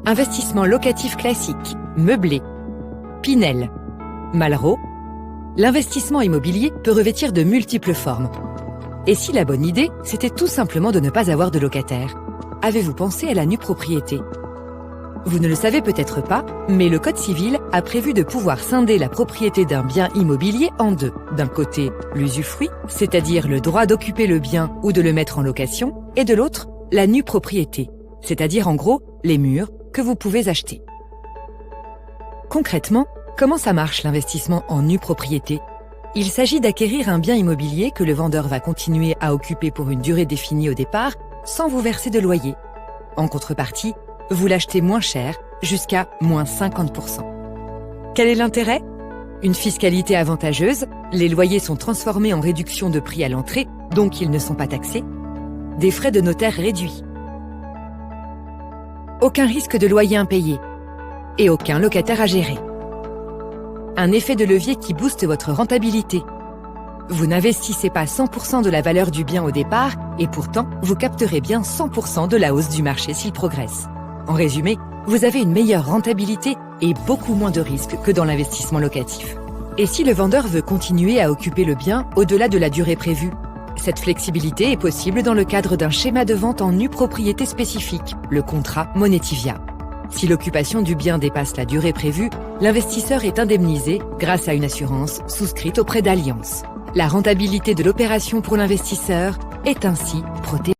investissement locatif classique, meublé, Pinel, Malraux, l'investissement immobilier peut revêtir de multiples formes. Et si la bonne idée, c'était tout simplement de ne pas avoir de locataire? Avez-vous pensé à la nue propriété? Vous ne le savez peut-être pas, mais le Code civil a prévu de pouvoir scinder la propriété d'un bien immobilier en deux. D'un côté, l'usufruit, c'est-à-dire le droit d'occuper le bien ou de le mettre en location, et de l'autre, la nue propriété, c'est-à-dire en gros, les murs que vous pouvez acheter. Concrètement, comment ça marche l'investissement en nue propriété? Il s'agit d'acquérir un bien immobilier que le vendeur va continuer à occuper pour une durée définie au départ, sans vous verser de loyer. En contrepartie, vous l'achetez moins cher, jusqu'à moins 50%. Quel est l'intérêt? Une fiscalité avantageuse, les loyers sont transformés en réduction de prix à l'entrée, donc ils ne sont pas taxés. Des frais de notaire réduits. Aucun risque de loyer impayé. Et aucun locataire à gérer. Un effet de levier qui booste votre rentabilité. Vous n'investissez pas 100% de la valeur du bien au départ, et pourtant, vous capterez bien 100% de la hausse du marché s'il progresse. En résumé, vous avez une meilleure rentabilité et beaucoup moins de risques que dans l'investissement locatif. Et si le vendeur veut continuer à occuper le bien au-delà de la durée prévue? Cette flexibilité est possible dans le cadre d'un schéma de vente en nue propriété spécifique, le contrat Monetivia. Si l'occupation du bien dépasse la durée prévue, l'investisseur est indemnisé grâce à une assurance souscrite auprès d'Allianz. La rentabilité de l'opération pour l'investisseur est ainsi protégée.